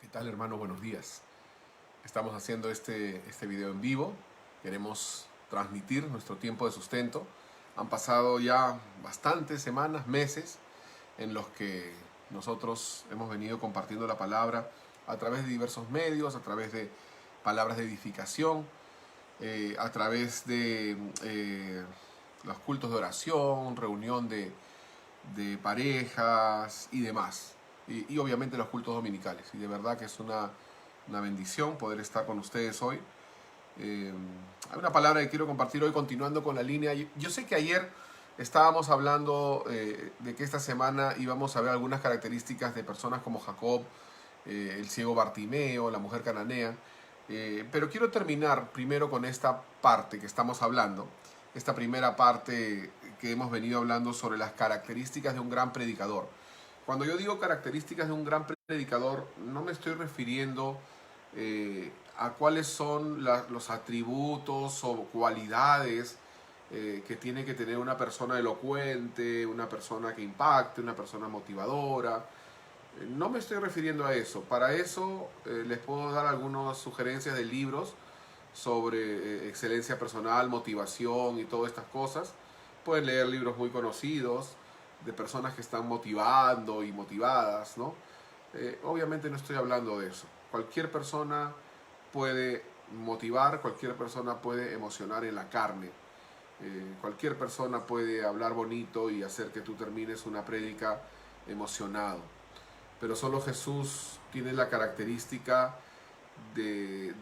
¿Qué tal, hermano? Buenos días. Estamos haciendo este video en vivo. Queremos transmitir nuestro tiempo de sustento. Han pasado ya bastantes semanas, meses, en los que nosotros hemos venido compartiendo la palabra a través de diversos medios, a través de palabras de edificación, a través de los cultos de oración, reunión de parejas y demás. Y obviamente los cultos dominicales. Y de verdad que es una bendición poder estar con ustedes hoy. Hay una palabra que quiero compartir hoy continuando con la línea. Yo sé que ayer estábamos hablando de que esta semana íbamos a ver algunas características de personas como Jacob, el ciego Bartimeo, la mujer cananea. Pero quiero terminar primero con esta parte que estamos hablando. Esta primera parte que hemos venido hablando sobre las características de un gran predicador. Cuando yo digo características de un gran predicador, no me estoy refiriendo a cuáles son los atributos o cualidades que tiene que tener una persona elocuente, una persona que impacte, una persona motivadora. No me estoy refiriendo a eso. Para eso les puedo dar algunas sugerencias de libros sobre excelencia personal, motivación y todas estas cosas. Pueden leer libros muy conocidos de personas que están motivando y motivadas, ¿no? Obviamente no estoy hablando de eso. Cualquier persona puede motivar, cualquier persona puede emocionar en la carne. Cualquier persona puede hablar bonito y hacer que tú termines una prédica emocionado. Pero solo Jesús tiene la característica de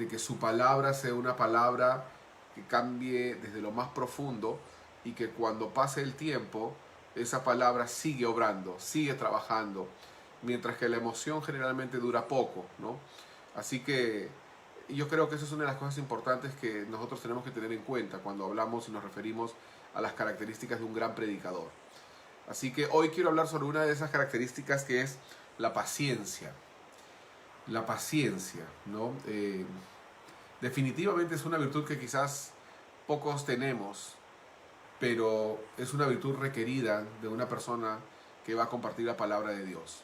que su palabra sea una palabra que cambie desde lo más profundo y que cuando pase el tiempo, esa palabra sigue obrando, sigue trabajando, mientras que la emoción generalmente dura poco, ¿no? Así que yo creo que eso es una de las cosas importantes que nosotros tenemos que tener en cuenta cuando hablamos y nos referimos a las características de un gran predicador. Así que hoy quiero hablar sobre una de esas características que es la paciencia. La paciencia, ¿no? Definitivamente es una virtud que quizás pocos tenemos, pero es una virtud requerida de una persona que va a compartir la palabra de Dios.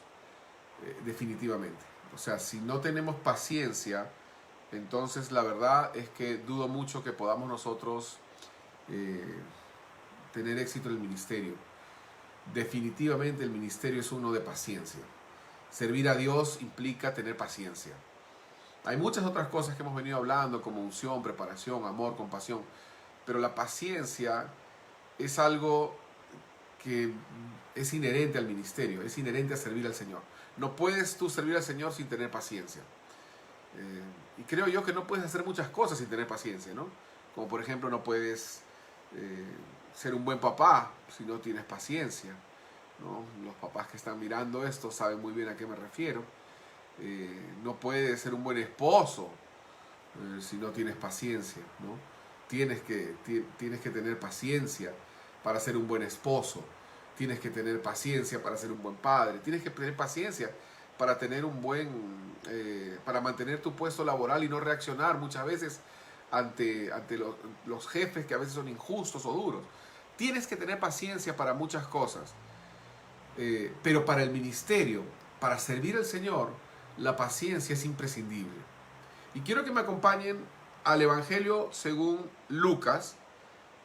Definitivamente. O sea, si no tenemos paciencia, entonces la verdad es que dudo mucho que podamos nosotros tener éxito en el ministerio. Definitivamente el ministerio es uno de paciencia. Servir a Dios implica tener paciencia. Hay muchas otras cosas que hemos venido hablando, como unción, preparación, amor, compasión, pero la paciencia es algo que es inherente al ministerio, es inherente a servir al Señor. No puedes tú servir al Señor sin tener paciencia. Y creo yo que no puedes hacer muchas cosas sin tener paciencia, ¿no? Como por ejemplo no puedes ser un buen papá si no tienes paciencia, ¿no? Los papás que están mirando esto saben muy bien a qué me refiero. No puedes ser un buen esposo si no tienes paciencia, ¿no? Tienes que tener paciencia para ser un buen esposo. Tienes que tener paciencia para ser un buen padre. Tienes que tener paciencia para tener para mantener tu puesto laboral y no reaccionar muchas veces ante los jefes que a veces son injustos o duros. Tienes que tener paciencia para muchas cosas. Pero para el ministerio, para servir al Señor, la paciencia es imprescindible. Y quiero que me acompañen al Evangelio según Lucas,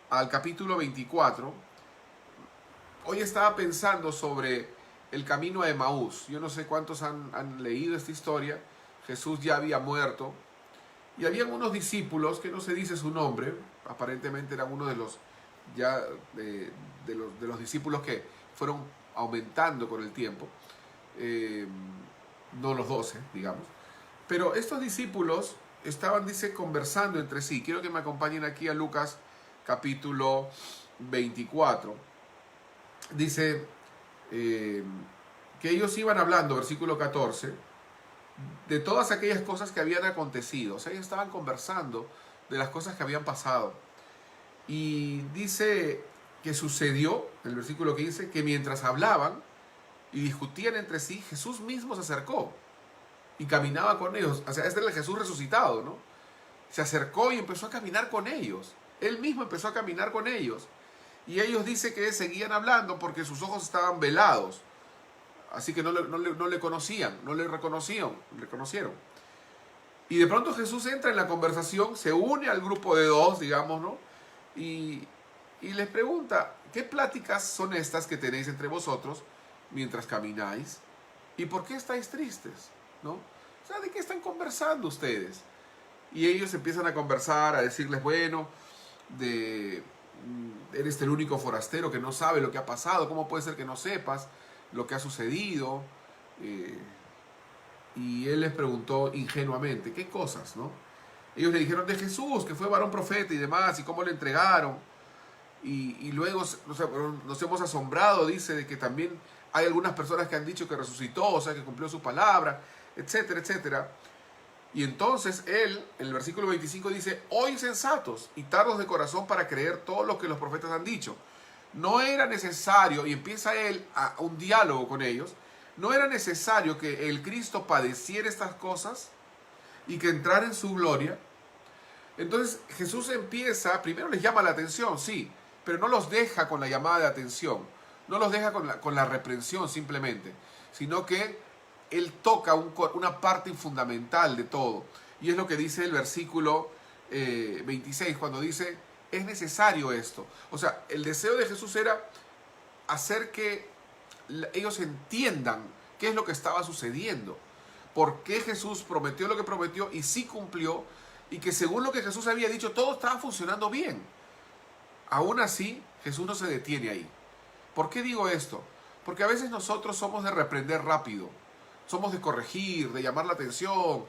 al capítulo 24. Hoy estaba pensando sobre el camino a Emaús. Yo no sé cuántos han leído esta historia. Jesús ya había muerto. Y habían unos discípulos, que no se dice su nombre, aparentemente eran uno de los discípulos que fueron aumentando con el tiempo. No los 12, digamos. Pero estos discípulos estaban, dice, conversando entre sí. Quiero que me acompañen aquí a Lucas capítulo 24. Dice que ellos iban hablando, versículo 14, de todas aquellas cosas que habían acontecido. O sea, ellos estaban conversando de las cosas que habían pasado. Y dice que sucedió, en el versículo 15, que mientras hablaban y discutían entre sí, Jesús mismo se acercó y caminaba con ellos. O sea, este era el Jesús resucitado, ¿no? Se acercó y empezó a caminar con ellos. Él mismo empezó a caminar con ellos. Y ellos dicen que seguían hablando porque sus ojos estaban velados. así que no le conocían, no le reconocieron. Y de pronto Jesús entra en la conversación, se une al grupo de dos, digamos, ¿no? Y les pregunta, ¿qué pláticas son estas que tenéis entre vosotros mientras camináis? ¿Y por qué estáis tristes? ¿No? O sea, ¿de qué están conversando ustedes? Y ellos empiezan a conversar, a decirles, bueno, eres el único forastero que no sabe lo que ha pasado, ¿cómo puede ser que no sepas lo que ha sucedido? Y él les preguntó ingenuamente, ¿qué cosas, no? Ellos le dijeron de Jesús, que fue varón profeta y demás, y cómo le entregaron. Y luego nos hemos asombrado, dice, de que también hay algunas personas que han dicho que resucitó, o sea, que cumplió su palabra, etcétera, etcétera. Y entonces él, en el versículo 25 dice, oh insensatos y tardos de corazón para creer todo lo que los profetas han dicho. No era necesario, y empieza él a un diálogo con ellos, no era necesario que el Cristo padeciera estas cosas y que entrara en su gloria. Entonces Jesús empieza, primero les llama la atención, sí, pero no los deja con la llamada de atención, no los deja con la reprensión simplemente, sino que él toca una parte fundamental de todo. Y es lo que dice el versículo 26, cuando dice, es necesario esto. O sea, el deseo de Jesús era hacer que ellos entiendan qué es lo que estaba sucediendo, por qué Jesús prometió lo que prometió y sí cumplió, y que según lo que Jesús había dicho, todo estaba funcionando bien. Aún así, Jesús no se detiene ahí. ¿Por qué digo esto? Porque a veces nosotros somos de reprender rápido, somos de corregir, de llamar la atención,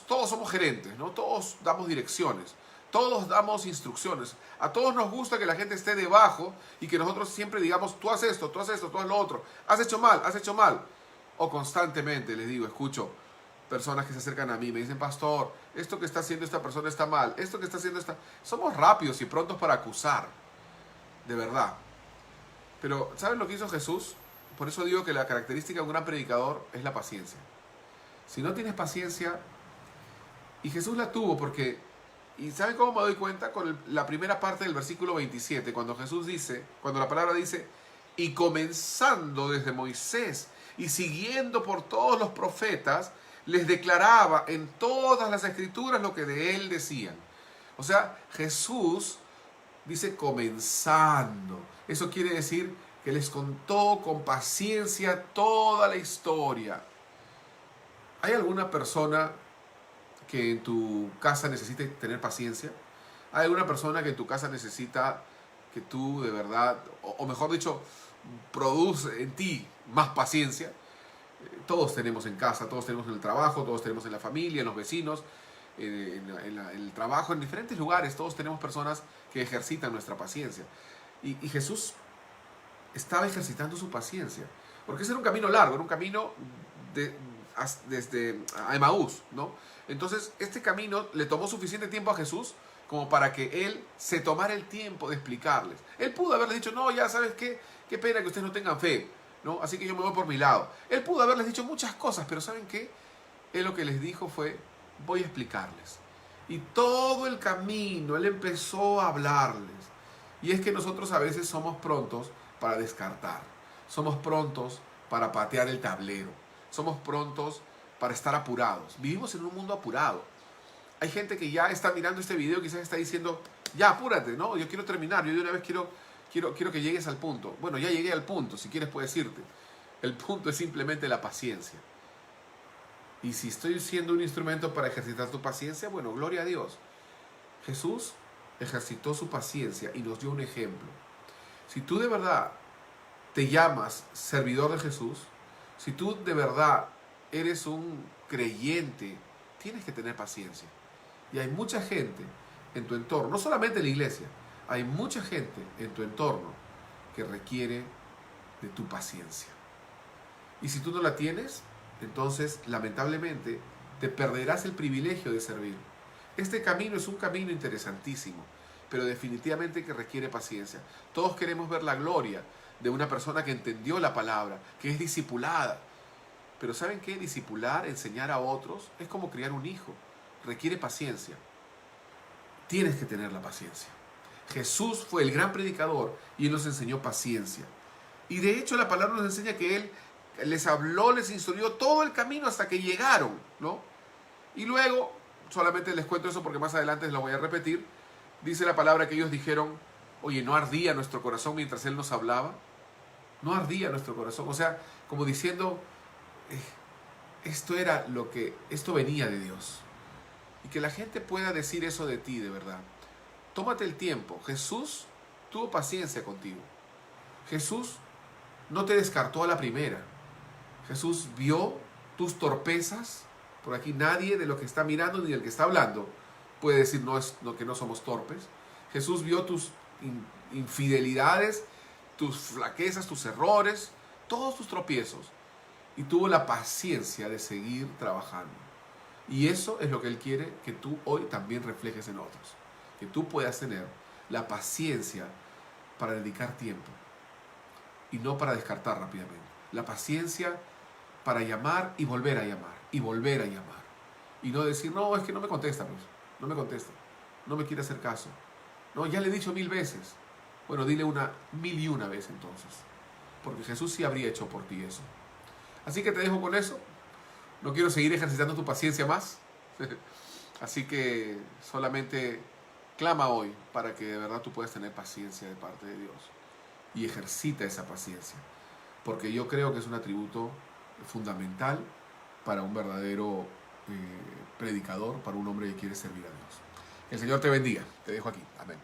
todos somos gerentes, ¿no? Todos damos direcciones, todos damos instrucciones. A todos nos gusta que la gente esté debajo y que nosotros siempre digamos, tú haz esto, tú haz esto, tú haz lo otro, has hecho mal, has hecho mal. O constantemente les digo, escucho personas que se acercan a mí, me dicen, pastor, esto que está haciendo esta persona está mal, esto que está haciendo esta... Somos rápidos y prontos para acusar, de verdad. Pero, ¿saben lo que hizo Jesús? Por eso digo que la característica de un gran predicador es la paciencia. Si no tienes paciencia, y Jesús la tuvo porque, y ¿saben cómo me doy cuenta? Con la primera parte del versículo 27, cuando Jesús dice, cuando la palabra dice, y comenzando desde Moisés y siguiendo por todos los profetas, les declaraba en todas las escrituras lo que de él decían. O sea, Jesús dice comenzando. Eso quiere decir que les contó con paciencia toda la historia. ¿Hay alguna persona que en tu casa necesite tener paciencia? ¿Hay alguna persona que en tu casa necesita que tú de verdad, o mejor dicho, produce en ti más paciencia? Todos tenemos en casa, todos tenemos en el trabajo, todos tenemos en la familia, en los vecinos, en el trabajo, en diferentes lugares, todos tenemos personas que ejercitan nuestra paciencia. Y Jesús estaba ejercitando su paciencia, porque ese era un camino largo, era un camino desde Emaús, ¿no? Entonces, este camino le tomó suficiente tiempo a Jesús como para que él se tomara el tiempo de explicarles. Él pudo haberles dicho, no, ya sabes qué pena que ustedes no tengan fe, ¿no? Así que yo me voy por mi lado. Él pudo haberles dicho muchas cosas, pero ¿saben qué? Él lo que les dijo fue, voy a explicarles. Y todo el camino él empezó a hablarles. Y es que nosotros a veces somos prontos para descartar. Somos prontos para patear el tablero. Somos prontos para estar apurados. Vivimos en un mundo apurado. Hay gente que ya está mirando este video, quizás está diciendo, ya apúrate, ¿no? Yo quiero terminar, yo de una vez quiero que llegues al punto. Bueno, ya llegué al punto, si quieres puedes irte. El punto es simplemente la paciencia. Y si estoy siendo un instrumento para ejercitar tu paciencia, bueno, gloria a Dios. Jesús ejercitó su paciencia y nos dio un ejemplo. Si tú de verdad te llamas servidor de Jesús, si tú de verdad eres un creyente, tienes que tener paciencia. Y hay mucha gente en tu entorno, no solamente en la iglesia, hay mucha gente en tu entorno que requiere de tu paciencia. Y si tú no la tienes, entonces lamentablemente te perderás el privilegio de servir. Este camino es un camino interesantísimo, pero definitivamente que requiere paciencia. Todos queremos ver la gloria de una persona que entendió la palabra, que es discipulada. Pero ¿saben qué? Discipular, enseñar a otros, es como criar un hijo. Requiere paciencia. Tienes que tener la paciencia. Jesús fue el gran predicador y Él nos enseñó paciencia. Y de hecho la palabra nos enseña que Él les habló, les instruyó todo el camino hasta que llegaron, ¿no? Y luego, solamente les cuento eso porque más adelante lo voy a repetir, dice la palabra que ellos dijeron, oye, ¿no ardía nuestro corazón mientras Él nos hablaba? No ardía nuestro corazón, o sea, como diciendo, esto venía de Dios. Y que la gente pueda decir eso de ti, de verdad. Tómate el tiempo. Jesús tuvo paciencia contigo. Jesús no te descartó a la primera. Jesús vio tus torpezas. Por aquí nadie de lo que está mirando ni del que está hablando puede decir que no somos torpes. Jesús vio tus infidelidades, tus flaquezas, tus errores, todos tus tropiezos. Y tuvo la paciencia de seguir trabajando. Y eso es lo que Él quiere que tú hoy también reflejes en otros. Que tú puedas tener la paciencia para dedicar tiempo y no para descartar rápidamente. La paciencia para llamar y volver a llamar y volver a llamar. Y no decir, no, es que no me contesta, pues. No me contesta. No me quiere hacer caso. No, ya le he dicho 1000 veces. Bueno, dile 1001 vez entonces. Porque Jesús sí habría hecho por ti eso. Así que te dejo con eso. No quiero seguir ejercitando tu paciencia más. Así que solamente clama hoy para que de verdad tú puedas tener paciencia de parte de Dios. Y ejercita esa paciencia. Porque yo creo que es un atributo fundamental para un verdadero predicador, para un hombre que quiere servir a Dios. Que el Señor te bendiga. Te dejo aquí. Amén.